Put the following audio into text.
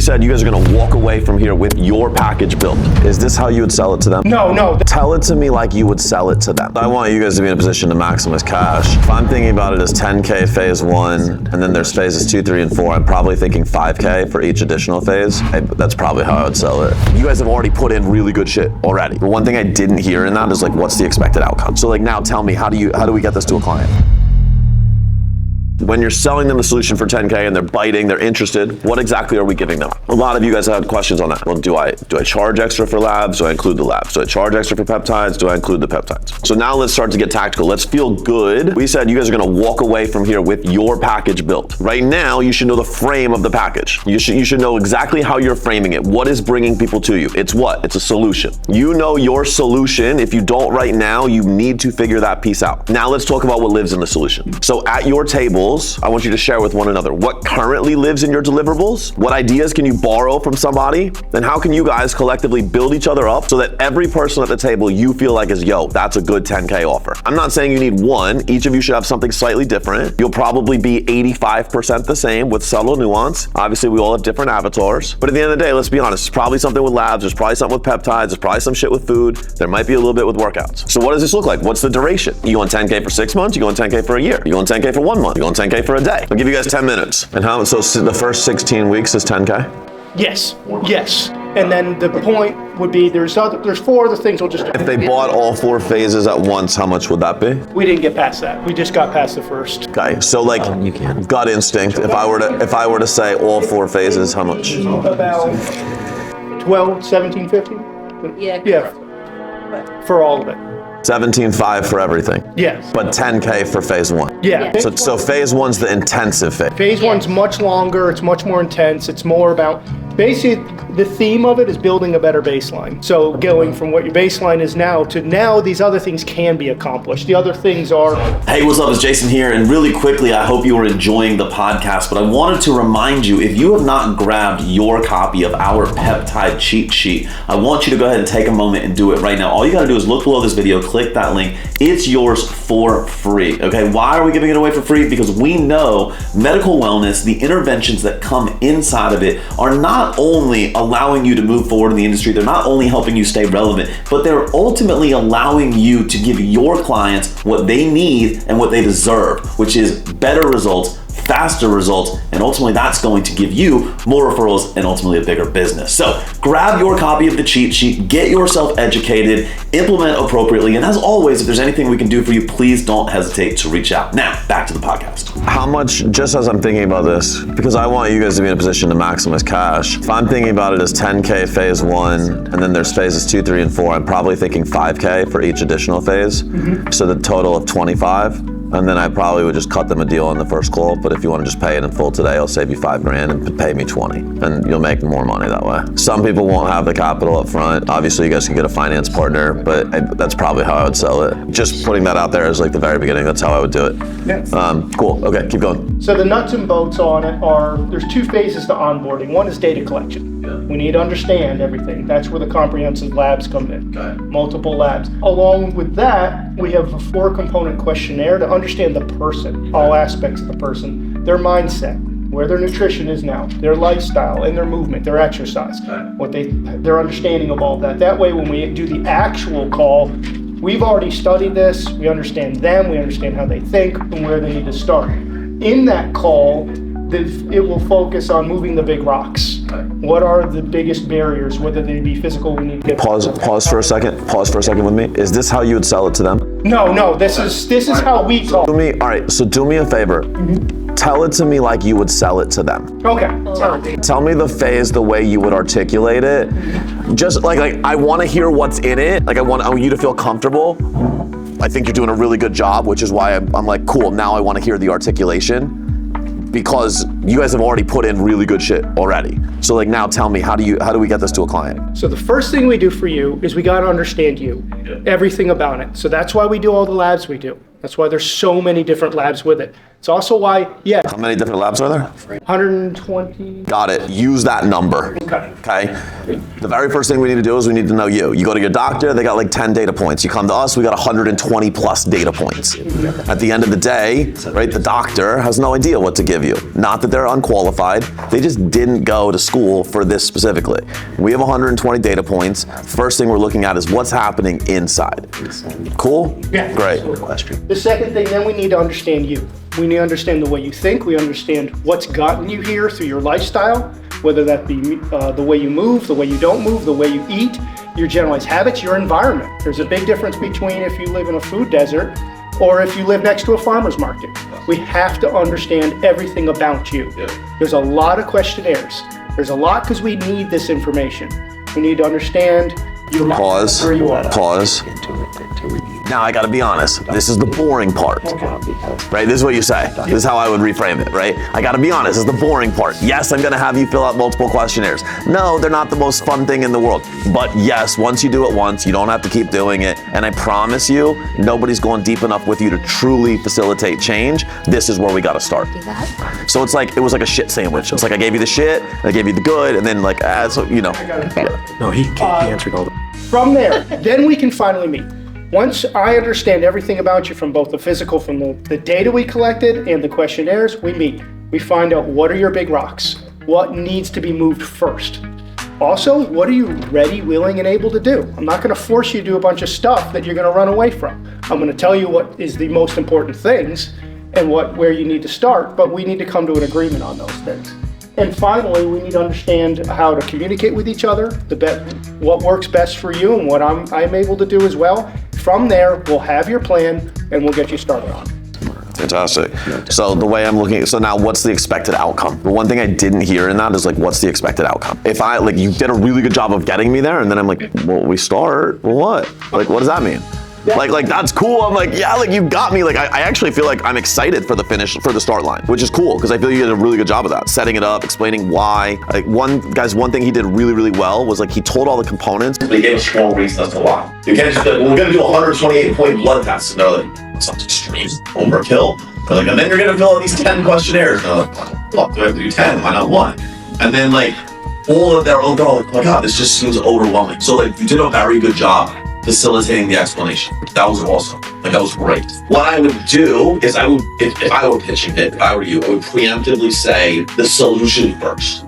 We said you guys are gonna walk away from here with your package built. Is this how you would sell it to them? No. Tell it to me like you would sell it to them. I want you guys to be in a position to maximize cash. If I'm thinking about it as 10K phase 1, and then there's phases 2, 3, and 4, I'm probably thinking 5K for each additional phase. That's probably how I would sell it. You guys have already put in really good shit already. The one thing I didn't hear in that is like, what's the expected outcome? So like now tell me, how do we get this to a client? When you're selling them a solution for 10K and they're biting, they're interested, what exactly are we giving them? A lot of you guys had questions on that. Well, do I charge extra for labs? Do I include the labs? Do I charge extra for peptides? Do I include the peptides? So now let's start to get tactical. Let's feel good. We said you guys are gonna walk away from here with your package built. Right now, you should know the frame of the package. You should know exactly how you're framing it. What is bringing people to you? It's what? It's a solution. You know your solution. If you don't right now, you need to figure that piece out. Now let's talk about what lives in the solution. So at your table, I want you to share with one another what currently lives in your deliverables, what ideas can you borrow from somebody, and how can you guys collectively build each other up so that every person at the table you feel like is, yo, that's a good 10K offer. I'm not saying you need one. Each of you should have something slightly different. You'll probably be 85% the same with subtle nuance. Obviously, we all have different avatars, but at the end of the day, let's be honest, there's probably something with labs, there's probably something with peptides, there's probably some shit with food, there might be a little bit with workouts. So what does this look like? What's the duration? You going 10K for 6 months? You going 10K for a year? You going 10K for 1 month? You going 10K for a day? I'll give you guys 10 minutes. And so the first 16 weeks is 10K? Yes. And then the point would be there's 4 other things we'll just do. If they bought all 4 phases at once, how much would that be? We didn't get past that. We just got past the first. Okay, so like gut instinct, if I were to say all 4 phases, how much? About 12, 17, 15? Yeah. For all of it. 17.5 for everything. Yes. But 10K for phase 1. Yeah. So phase 1's the intensive phase. Phase 1's much longer, it's much more intense, it's more about, basically the theme of it is building a better baseline. So going from what your baseline is now to now these other things can be accomplished. The other things are... Hey, what's up? It's Jason here, and really quickly, I hope you are enjoying the podcast, but I wanted to remind you, if you have not grabbed your copy of our peptide cheat sheet, I want you to go ahead and take a moment and do it right now. All you gotta do is look below this video, click that link. It's yours for free, okay? Why are we giving it away for free? Because we know medical wellness, the interventions that come inside of it are not only allowing you to move forward in the industry, they're not only helping you stay relevant, but they're ultimately allowing you to give your clients what they need and what they deserve, which is better results, faster results, and ultimately that's going to give you more referrals and ultimately a bigger business. So grab your copy of the cheat sheet, get yourself educated, implement appropriately, and as always, if there's anything we can do for you, please don't hesitate to reach out. Now, back to the podcast. How much, just as I'm thinking about this, because I want you guys to be in a position to maximize cash, if I'm thinking about it as 10K phase 1, and then there's phases 2, 3, and 4, I'm probably thinking 5K for each additional phase. So the total of 25. And then I probably would just cut them a deal on the first call, but if you want to just pay it in full today, I'll save you $5,000 and pay me 20, and you'll make more money that way. Some people won't have the capital up front. Obviously, you guys can get a finance partner, but that's probably how I would sell it. Just putting that out there is like the very beginning. That's how I would do it. Yes. Cool. Okay, keep going. So the nuts and bolts on it are, there's 2 phases to onboarding. One is data collection. We need to understand everything. That's where the comprehensive labs come in. Multiple labs. Along with that, we have a 4-component questionnaire to understand the person, all aspects of the person, their mindset, where their nutrition is now, their lifestyle and their movement, their exercise, what their understanding of all that. That way, when we do the actual call, we've already studied this, we understand them, we understand how they think and where they need to start. In that call, it will focus on moving the big rocks. What are the biggest barriers, whether they be physical, we need to get... Pause for a second with me. Is this how you would sell it to them? No, this is how we talk. All right, so do me a favor. Tell it to me like you would sell it to them. Okay. Tell me the phase the way you would articulate it. Just like I want to hear what's in it. Like I want you to feel comfortable. I think you're doing a really good job, which is why I'm like, cool, now I want to hear the articulation. Because you guys have already put in really good shit already. So like now tell me, how do we get this to a client? So the first thing we do for you is we got to understand you, everything about it. So that's why we do all the labs we do. That's why there's so many different labs with it. It's also why, yeah, How many different labs are there? 120. Got it. Use that number. Okay. The very first thing we need to do is we need to know you. You go to your doctor, they got like 10 data points. You come to us, we got 120 plus data points. At the end of the day, right, the doctor has no idea what to give you. Not that they're unqualified, they just didn't go to school for this specifically. We have 120 data points. First thing we're looking at is what's happening inside. Cool? Yeah. Great. The second thing, then we need to understand you. We need to understand the way you think. We understand what's gotten you here through your lifestyle, whether that be the way you move, the way you don't move, the way you eat, your generalized habits, your environment. There's a big difference between if you live in a food desert or if you live next to a farmer's market. We have to understand everything about you. There's a lot of questionnaires. There's a lot because we need this information. We need to understand your life, Pause. where you are. Pause. Now I gotta be honest, this is the boring part, right? This is what you say. This is how I would reframe it, right? I gotta be honest, this is the boring part. Yes, I'm gonna have you fill out multiple questionnaires. No, they're not the most fun thing in the world. But yes, once you do it once, you don't have to keep doing it. And I promise you, nobody's going deep enough with you to truly facilitate change. This is where we gotta start. So it's like, it was like a shit sandwich. It's like I gave you the shit, I gave you the good, and then like, so, you know. No, he answered all the... From there, then we can finally meet. Once I understand everything about you from both the physical, from the data we collected and the questionnaires, we meet. We find out what are your big rocks, what needs to be moved first. Also, what are you ready, willing, and able to do? I'm not gonna force you to do a bunch of stuff that you're gonna run away from. I'm gonna tell you what is the most important things and where you need to start, but we need to come to an agreement on those things. And finally, we need to understand how to communicate with each other, what works best for you and what I'm able to do as well. From there, we'll have your plan and we'll get you started on it. Fantastic. So the way I'm looking, so now what's the expected outcome? The one thing I didn't hear in that is like, what's the expected outcome? If I, like, you did a really good job of getting me there and then I'm like, well, we start, well, what? Like, what does that mean? Like that's cool. I'm like, yeah, like you got me. Like I actually feel like I'm excited for the finish, for the start line, which is cool because I feel you did a really good job of that, setting it up, explaining why. Like one thing he did really, really well was like he told all the components, but he gave us strong reasons as to why. You can't just be like, well, we're gonna do 128 point blood tests, and they're like, sounds extreme, overkill. They're like, and then you're gonna fill out these 10 questionnaires. And they're like, well, do I have to do 10? Why not 1? And then like all of their own, oh my god, this just seems overwhelming. So like you did a very good job facilitating the explanation. That was awesome. Like that was great. What I would do is if I were pitching it, if I were you, I would preemptively say the solution first.